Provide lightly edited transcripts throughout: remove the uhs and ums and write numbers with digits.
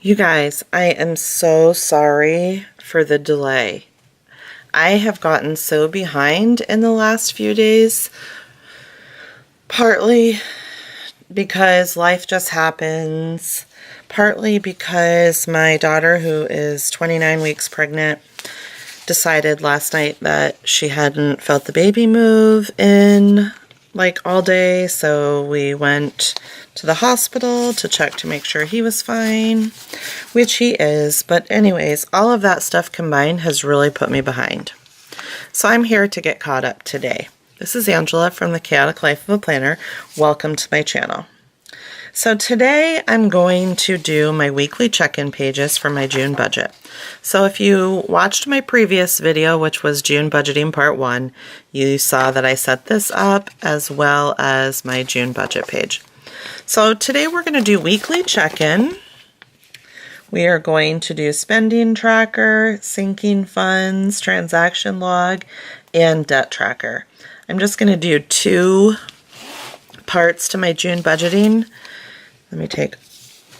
You guys, I am so sorry for the delay. I have gotten so behind in the last few days, partly because life just happens, partly because my daughter, who is 29 weeks pregnant, decided last night that she hadn't felt the baby move in like all day, so we went to the hospital to check to make sure he was fine, which he is. But anyways, all of that stuff combined has really put me behind. So I'm here to get caught up today. This is Angela from The Chaotic Life of a Planner. Welcome to my channel. So today I'm going to do my weekly check-in pages for my June budget. So if you watched my previous video, which was June budgeting part 1, you saw that I set this up as well as my June budget page. So today we're going to do weekly check-in. We are going to do spending tracker, sinking funds, transaction log, and debt tracker. I'm just going to do 2 parts to my June budgeting. Let me take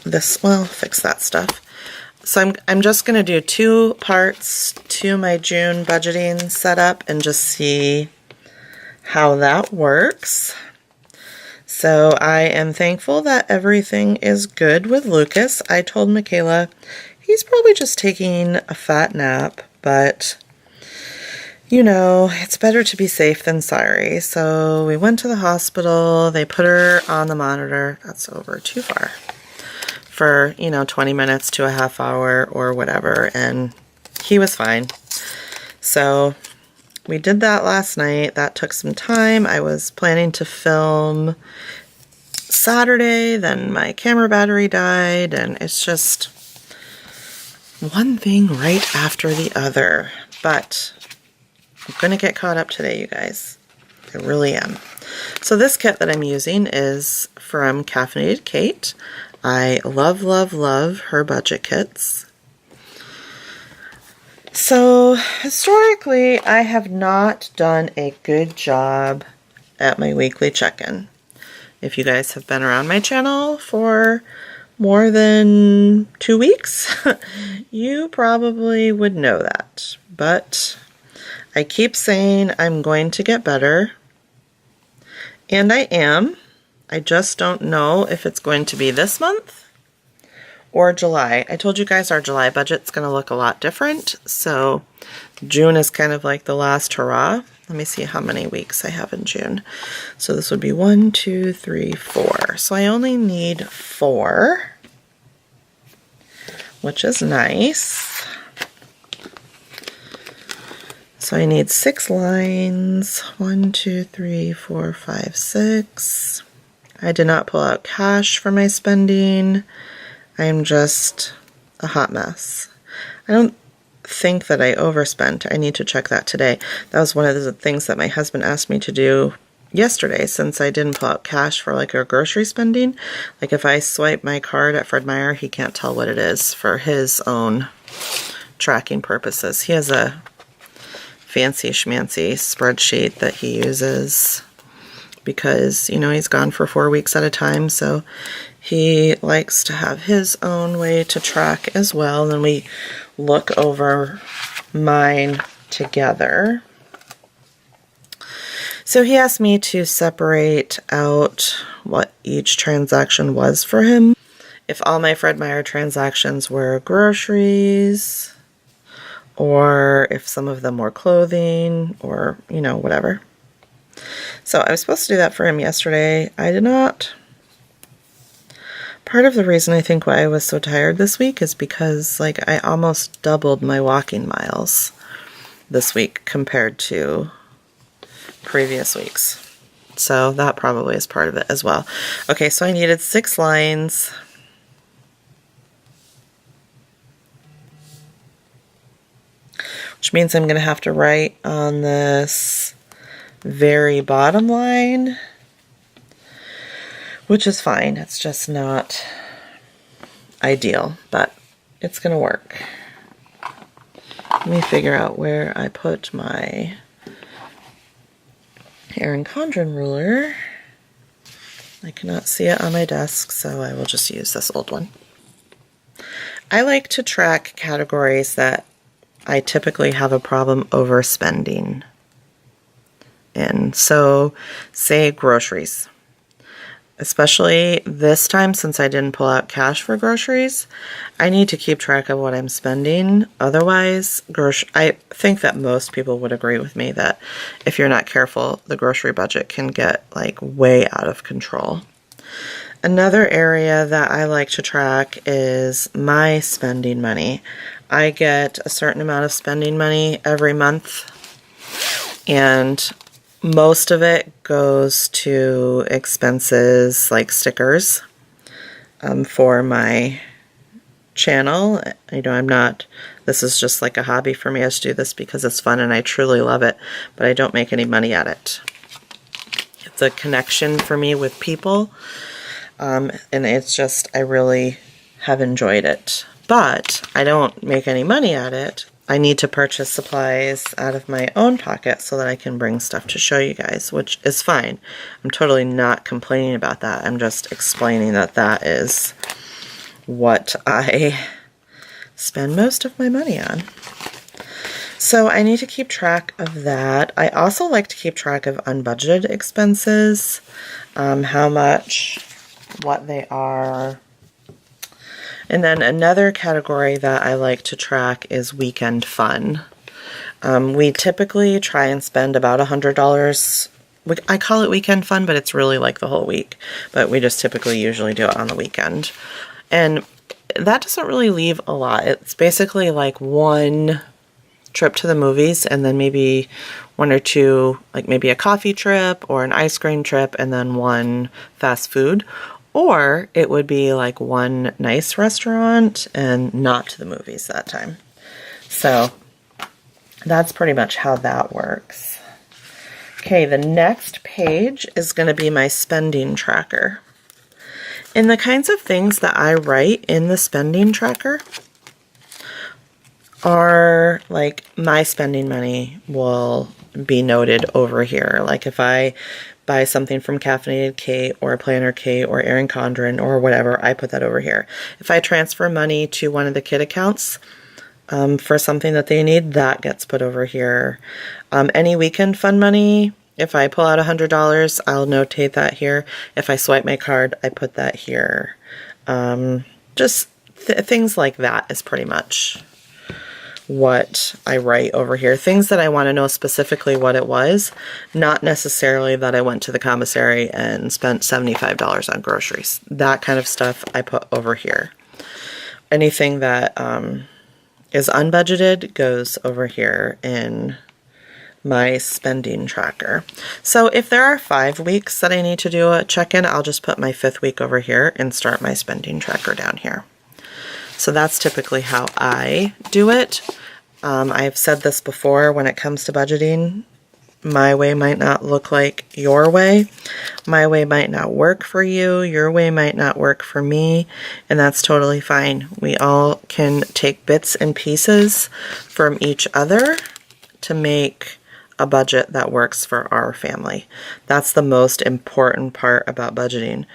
this, well, fix that stuff. So I'm just going to do 2 parts to my June budgeting setup and just see how that works. So I am thankful that everything is good with Lucas. I told Michaela he's probably just taking a fat nap, but you know, it's better to be safe than sorry. So we went to the hospital, they put her on the monitor, that's over too far, for, 20 minutes to a half hour or whatever, and he was fine. So we did that last night. That took some time. I was planning to film Saturday, then my camera battery died, and it's just one thing right after the other. But I'm going to get caught up today, you guys. I really am. So this kit that I'm using is from Caffeinated Cait. I love, love, love her budget kits. So historically, I have not done a good job at my weekly check-in. If you guys have been around my channel for more than 2 weeks, you probably would know that. But I keep saying I'm going to get better, and I am. I just don't know if it's going to be this month or July. I told you guys our July budget's going to look a lot different, so June is kind of like the last hurrah. Let me see how many weeks I have in June. So this would be 1, 2, 3, 4. So I only need 4, which is nice. So I need 6 lines, 1, 2, 3, 4, 5, 6. I did not pull out cash for my spending. I am just a hot mess. I don't think that I overspent. I need to check that today. That was one of the things that my husband asked me to do yesterday, since I didn't pull out cash for like our grocery spending. Like if I swipe my card at Fred Meyer, he can't tell what it is for his own tracking purposes. He has a fancy schmancy spreadsheet that he uses because, he's gone for 4 weeks at a time, so he likes to have his own way to track as well, and we look over mine together. So he asked me to separate out what each transaction was for him. If all my Fred Meyer transactions were groceries, or if some of them were clothing, or, whatever. So I was supposed to do that for him yesterday. I did not. Part of the reason I think why I was so tired this week is because, I almost doubled my walking miles this week compared to previous weeks. So that probably is part of it as well. Okay, so I needed 6 lines. Which means I'm going to have to write on this very bottom line, which is fine. It's just not ideal, but it's going to work. Let me figure out where I put my Erin Condren ruler. I cannot see it on my desk, so I will just use this old one. I like to track categories that I typically have a problem overspending in. So, say groceries. Especially this time, since I didn't pull out cash for groceries, I need to keep track of what I'm spending. Otherwise, I think that most people would agree with me that if you're not careful, the grocery budget can get like way out of control. Another area that I like to track is my spending money. I get a certain amount of spending money every month, and most of it goes to expenses like stickers for my channel. You know, this is just like a hobby for me. I just do this because it's fun and I truly love it, but I don't make any money at it. It's a connection for me with people, and it's just, I really have enjoyed it. But I don't make any money at it. I need to purchase supplies out of my own pocket so that I can bring stuff to show you guys, which is fine. I'm totally not complaining about that. I'm just explaining that that is what I spend most of my money on. So I need to keep track of that. I also like to keep track of unbudgeted expenses, how much, what they are. And then another category that I like to track is weekend fun. We typically try and spend about $100. I call it weekend fun, but it's really like the whole week. But we just typically usually do it on the weekend. And that doesn't really leave a lot. It's basically like one trip to the movies and then maybe one or two, like maybe a coffee trip or an ice cream trip and then one fast food. Or it would be like one nice restaurant and not to the movies that time. So that's pretty much how that works. Okay, the next page is going to be my spending tracker. And the kinds of things that I write in the spending tracker are like my spending money will be noted over here. Like if I buy something from Caffeinated Cait or Planner Cait or Erin Condren or whatever, I put that over here. If I transfer money to one of the kid accounts for something that they need, that gets put over here. Any weekend fun money, if I pull out $100, I'll notate that here. If I swipe my card, I put that here. Just things like that is pretty much what I write over here. Things that I want to know specifically what it was, not necessarily that I went to the commissary and spent $75 on groceries. That kind of stuff I put over here. Anything that is unbudgeted goes over here in my spending tracker. So if there are 5 weeks that I need to do a check-in, I'll just put my 5th week over here and start my spending tracker down here. So that's typically how I do it. I've said this before, when it comes to budgeting, my way might not look like your way. My way might not work for you. Your way might not work for me. And that's totally fine. We all can take bits and pieces from each other to make a budget that works for our family. That's the most important part about budgeting.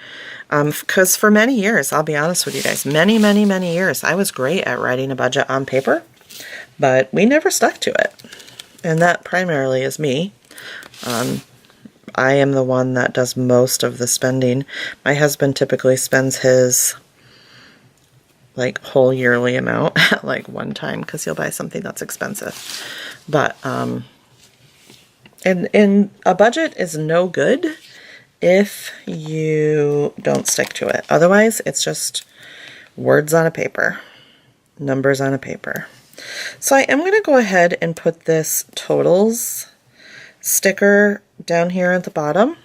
Because for many years, I'll be honest with you guys, many years, I was great at writing a budget on paper, but we never stuck to it. And that primarily is me. I am the one that does most of the spending. My husband typically spends his like whole yearly amount at like one time because he'll buy something that's expensive. But and a budget is no good if you don't stick to it. Otherwise, it's just words on a paper, numbers on a paper. So I am going to go ahead and put this totals sticker down here at the bottom.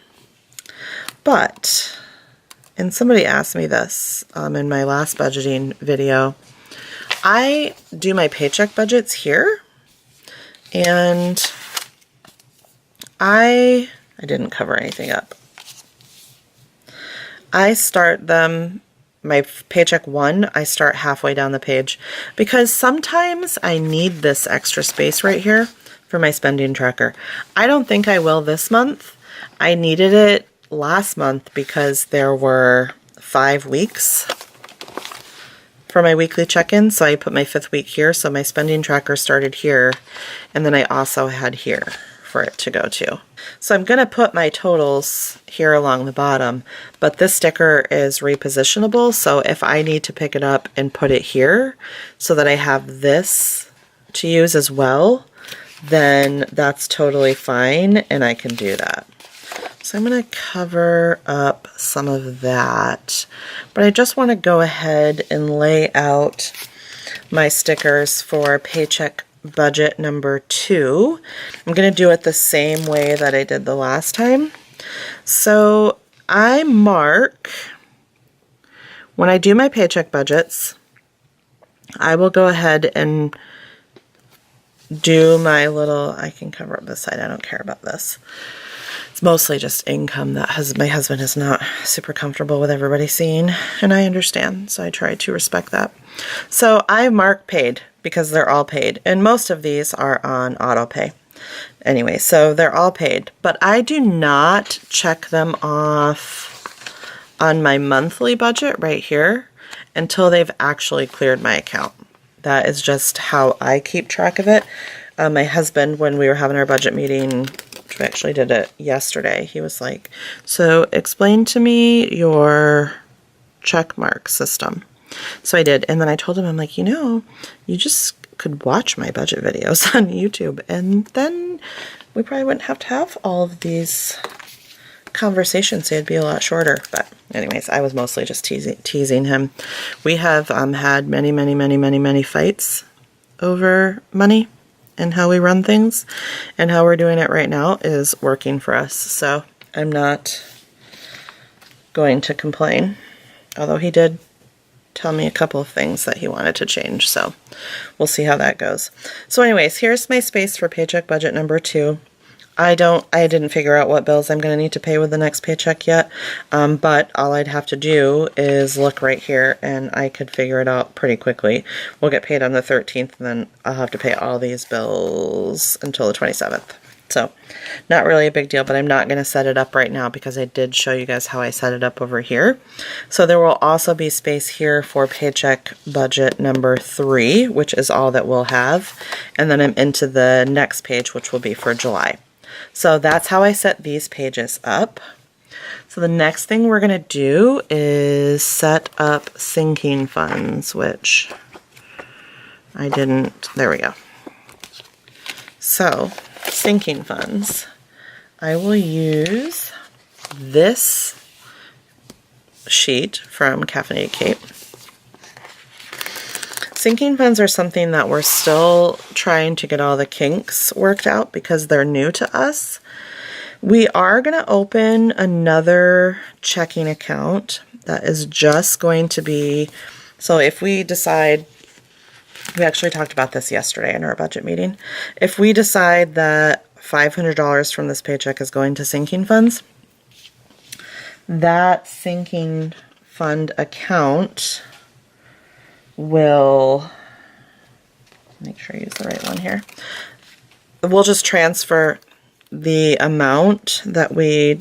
But, and somebody asked me this in my last budgeting video, I do my paycheck budgets here, and I didn't cover anything up. I start them, my paycheck 1, I start halfway down the page because sometimes I need this extra space right here for my spending tracker. I don't think I will this month. I needed it last month because there were 5 weeks for my weekly check-in, so I put my 5th week here, so my spending tracker started here, and then I also had here for it to go to. So I'm going to put my totals here along the bottom, but this sticker is repositionable, so if I need to pick it up and put it here so that I have this to use as well, then that's totally fine, and I can do that. So I'm going to cover up some of that, but I just want to go ahead and lay out my stickers for paycheck budget number 2. I'm going to do it the same way that I did the last time. So I mark, when I do my paycheck budgets, I will go ahead and do my little, I can cover up this side, I don't care about this. It's mostly just income that my husband is not super comfortable with everybody seeing, and I understand, so I try to respect that. So I mark paid because they're all paid, and most of these are on auto pay. Anyway, so they're all paid, but I do not check them off on my monthly budget right here until they've actually cleared my account. That is just how I keep track of it. My husband, when we were having our budget meeting, we actually did it yesterday, he was like, so explain to me your check mark system. So I did, and then I told him, I'm like, you just could watch my budget videos on YouTube, and then we probably wouldn't have to have all of these conversations. It'd be a lot shorter. But anyways, I was mostly just teasing him. We have had many fights over money and how we run things, and how we're doing it right now is working for us. So I'm not going to complain, although he did tell me a couple of things that he wanted to change, so we'll see how that goes. So anyways, here's my space for paycheck budget number 2. I didn't figure out what bills I'm going to need to pay with the next paycheck yet, but all I'd have to do is look right here and I could figure it out pretty quickly. We'll get paid on the 13th, and then I'll have to pay all these bills until the 27th. So not really a big deal, but I'm not going to set it up right now because I did show you guys how I set it up over here. So there will also be space here for paycheck budget number 3, which is all that we'll have. And then I'm into the next page, which will be for July. So that's how I set these pages up. So the next thing we're going to do is set up sinking funds, which I didn't, there we go. So sinking funds, I will use this sheet from Caffeinated Cait. Sinking funds are something that we're still trying to get all the kinks worked out because they're new to us. We are going to open another checking account that is just going to be, so if we decide, we actually talked about this yesterday in our budget meeting, if we decide that $500 from this paycheck is going to sinking funds, that sinking fund account will, make sure I use the right one here, we'll just transfer the amount that we,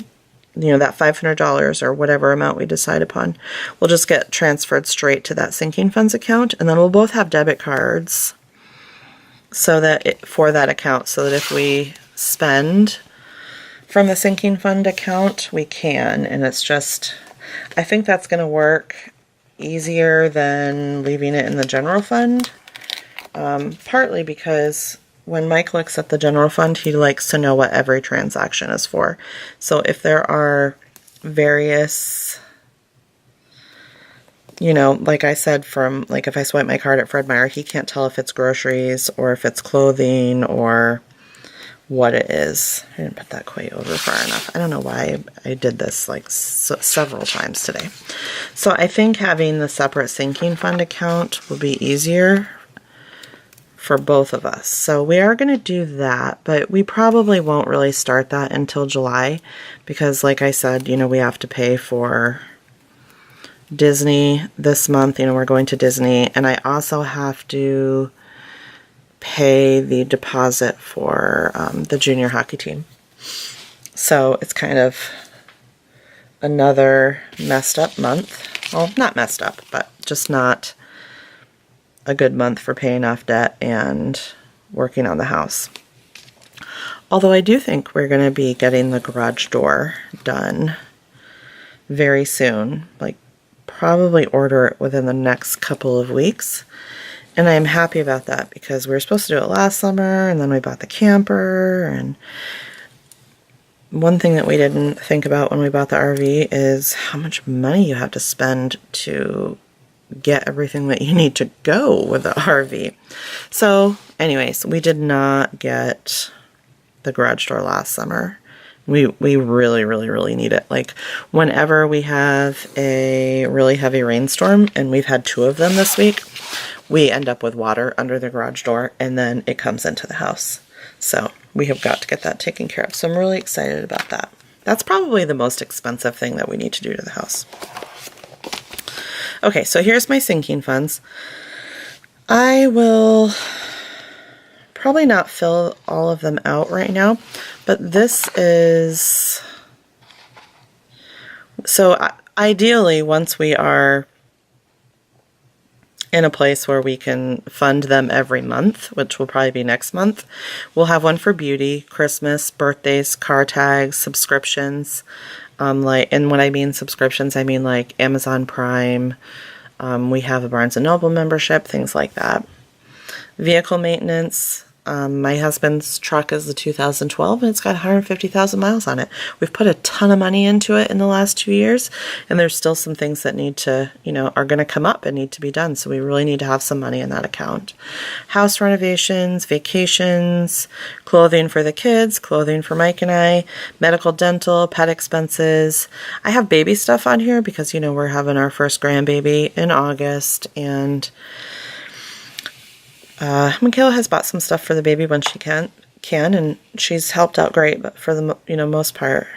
that $500 or whatever amount we decide upon, will just get transferred straight to that sinking funds account, and then we'll both have debit cards so that for that account, so that if we spend from the sinking fund account, we can. And it's just, I think that's going to work easier than leaving it in the general fund, partly because when Mike looks at the general fund, he likes to know what every transaction is for. So if there are various, like I said, from, like if I swipe my card at Fred Meyer, he can't tell if it's groceries or if it's clothing or what it is. I didn't put that quite over far enough. I don't know why I did this like several times today. So I think having the separate sinking fund account will be easier for both of us. So we are going to do that, but we probably won't really start that until July because, like I said, we have to pay for Disney this month. We're going to Disney, and I also have to pay the deposit for the junior hockey team. So it's kind of another messed up month. Well, not messed up, but just not a good month for paying off debt and working on the house. Although I do think we're going to be getting the garage door done very soon, like probably order it within the next couple of weeks. And I'm happy about that because we were supposed to do it last summer, and then we bought the camper. And one thing that we didn't think about when we bought the RV is how much money you have to spend to get everything that you need to go with the RV. So anyways, we did not get the garage door last summer. We really need it. Like, whenever we have a really heavy rainstorm, and we've had 2 of them this week, we end up with water under the garage door, and then it comes into the house. So we have got to get that taken care of. So I'm really excited about that. That's probably the most expensive thing that we need to do to the house. Okay, so here's my sinking funds. I will probably not fill all of them out right now, but this is, so ideally, once we are in a place where we can fund them every month, which will probably be next month, we'll have one for beauty, Christmas, birthdays, car tags, subscriptions. And when I mean subscriptions, I mean like Amazon Prime. We have a Barnes & Noble membership, things like that. Vehicle maintenance. My husband's truck is the 2012, and it's got 150,000 miles on it. We've put a ton of money into it in the last 2 years, and there's still some things that need to, are going to come up and need to be done. So we really need to have some money in that account. House renovations, vacations, clothing for the kids, clothing for Mike and I, medical, dental, pet expenses. I have baby stuff on here because, we're having our first grandbaby in August, and Michaela has bought some stuff for the baby when she can, and she's helped out great, but for the most part,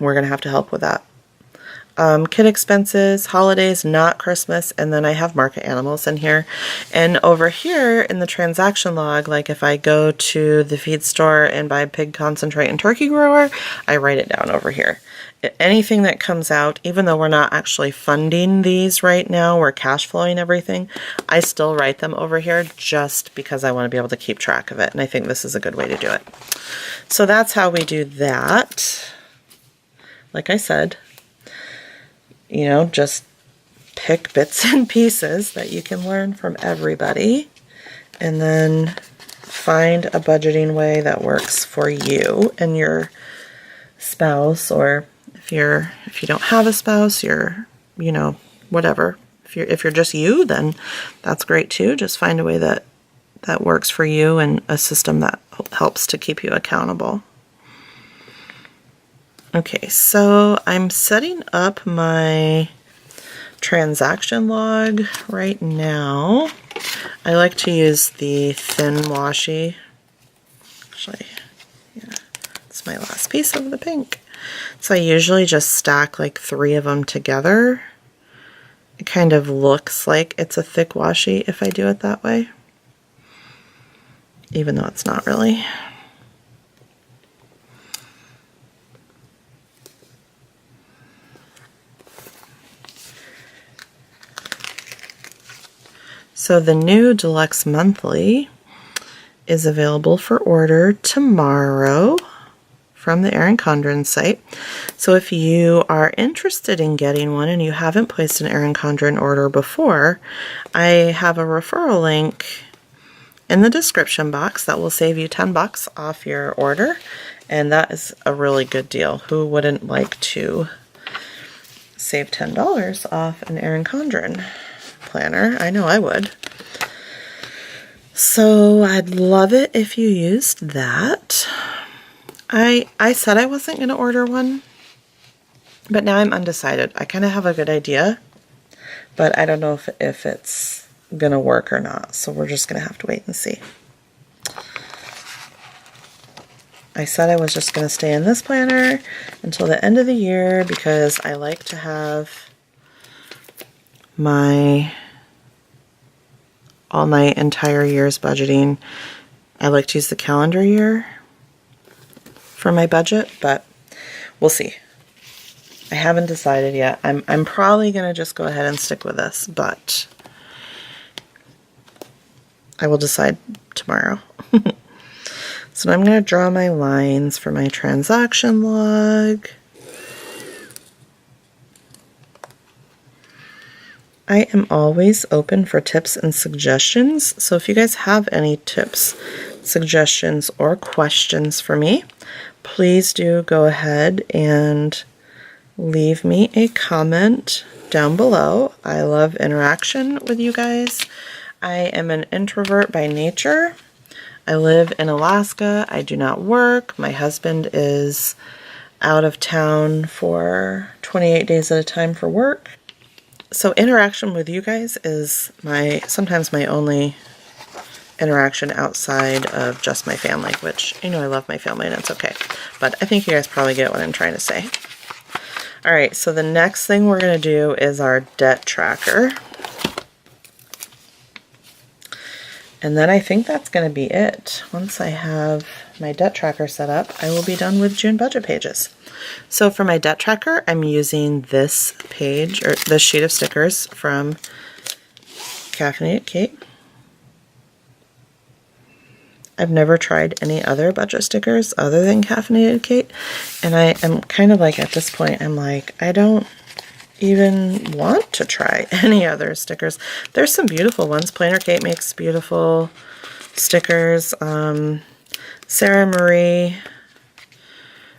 we're going to have to help with that. Kid expenses, holidays, not Christmas, and then I have market animals in here. And over here in the transaction log, like if I go to the feed store and buy pig concentrate and turkey grower, I write it down over here. Anything that comes out, even though we're not actually funding these right now, we're cash flowing everything, I still write them over here just because I want to be able to keep track of it. And I think this is a good way to do it. So that's how we do that. Like I said, just pick bits and pieces that you can learn from everybody, and then find a budgeting way that works for you and your spouse, or if you don't have a spouse, you're, whatever. If you're just you, then that's great too. Just find a way that works for you and a system that helps to keep you accountable. Okay, so I'm setting up my transaction log right now. I like to use the thin washi. Actually, yeah, it's my last piece of the pink. So I usually just stack like 3 of them together. It kind of looks like it's a thick washi if I do it that way, even though it's not really. So the new Deluxe Monthly is available for order tomorrow from the Erin Condren site. So if you are interested in getting one and you haven't placed an Erin Condren order before, I have a referral link in the description box that will save you $10 off your order, and that is a really good deal. Who wouldn't like to save $10 off an Erin Condren planner? I know I would. So I'd love it if you used that. I said I wasn't going to order one, but now I'm undecided. I kind of have a good idea, but I don't know if it's going to work or not. So we're just going to have to wait and see. I said I was just going to stay in this planner until the end of the year because I like to have all my entire year's budgeting. I like to use the calendar year for my budget, but we'll see. I haven't decided yet. I'm probably going to just go ahead and stick with this, but I will decide tomorrow. So I'm going to draw my lines for my transaction log. I am always open for tips and suggestions, so if you guys have any tips, suggestions, or questions for me, please do go ahead and leave me a comment down below. I love interaction with you guys. I am an introvert by nature. I live in Alaska. I do not work. My husband is out of town for 28 days at a time for work. So interaction with you guys is sometimes my only interaction outside of just my family, which, you know, I love my family and it's okay. But I think you guys probably get what I'm trying to say. All right, so the next thing we're going to do is our debt tracker. And then I think that's going to be it. Once I have my debt tracker set up, I will be done with June budget pages. So for my debt tracker, I'm using this page, or this sheet of stickers from Caffeinated Cait. I've never tried any other budget stickers other than Caffeinated Cait, and I am kind of like, at this point, I'm like, I don't even want to try any other stickers. There's some beautiful ones. Planner Cait makes beautiful stickers. Sarah Marie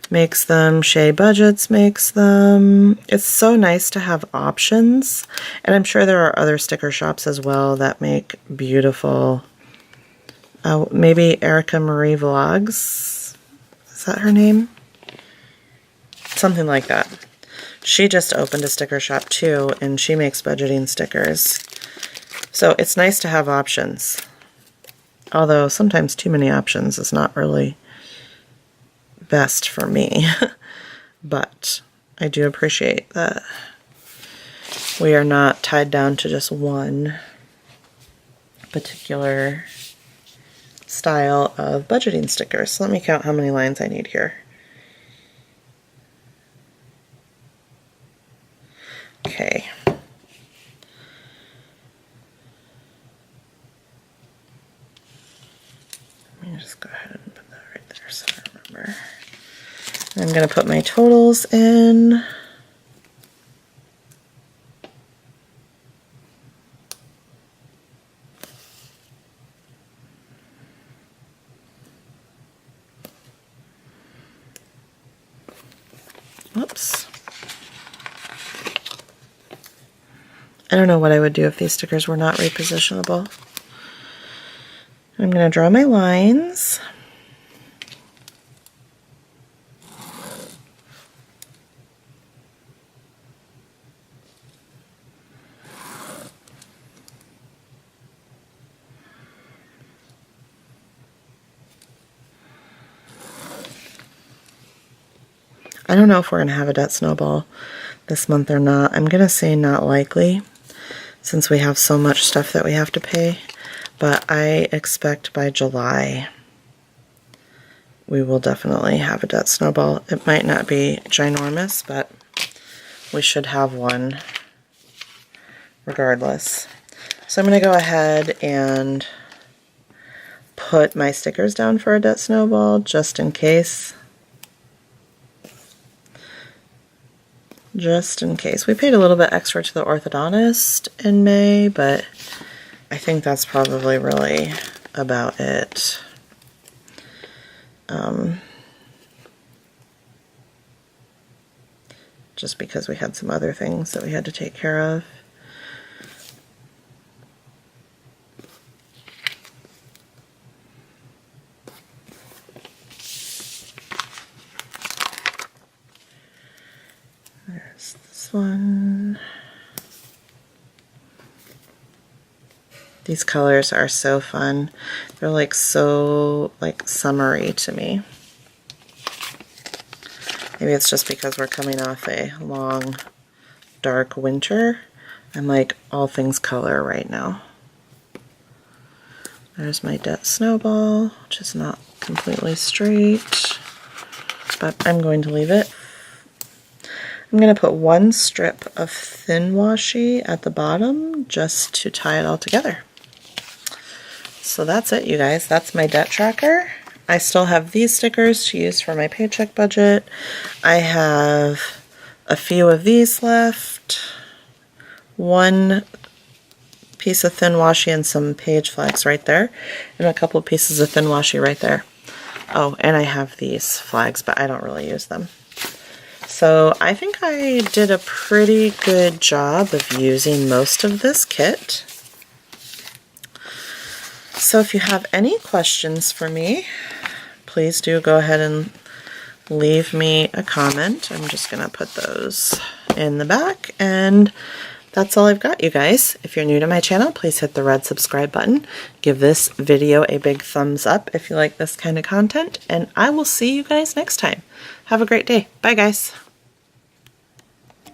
makes them. Shea Budgets makes them. It's so nice to have options, and I'm sure there are other sticker shops as well that make beautiful. Maybe Erica Marie Vlogs. Is that her name? Something like that. She just opened a sticker shop too, and she makes budgeting stickers. So it's nice to have options. Although sometimes too many options is not really best for me. But I do appreciate that we are not tied down to just one particular style of budgeting stickers. So let me count how many lines I need here. Okay. Let me just go ahead and put that right there so I remember. I'm going to put my totals in. Whoops. I don't know what I would do if these stickers were not repositionable. I'm going to draw my lines. I don't know if we're going to have a debt snowball this month or not. I'm going to say not likely, since we have so much stuff that we have to pay. But I expect by July we will definitely have a debt snowball. It might not be ginormous, but we should have one regardless. So I'm going to go ahead and put my stickers down for a debt snowball just in case. Just in case. We paid a little bit extra to the orthodontist in May, but I think that's probably really about it. Just because we had some other things that we had to take care of. There's this one. These colors are so fun. They're like so summery to me. Maybe it's just because we're coming off a long, dark winter. I'm like all things color right now. There's my debt snowball, which is not completely straight, but I'm going to leave it. I'm going to put one strip of thin washi at the bottom just to tie it all together. So that's it, you guys. That's my debt tracker. I still have these stickers to use for my paycheck budget. I have a few of these left. One piece of thin washi and some page flags right there. And a couple of pieces of thin washi right there. Oh, and I have these flags, but I don't really use them. So I think I did a pretty good job of using most of this kit. So if you have any questions for me, please do go ahead and leave me a comment. I'm just going to put those in the back, and that's all I've got, you guys. If you're new to my channel, please hit the red subscribe button. Give this video a big thumbs up if you like this kind of content, and I will see you guys next time. Have a great day. Bye, guys.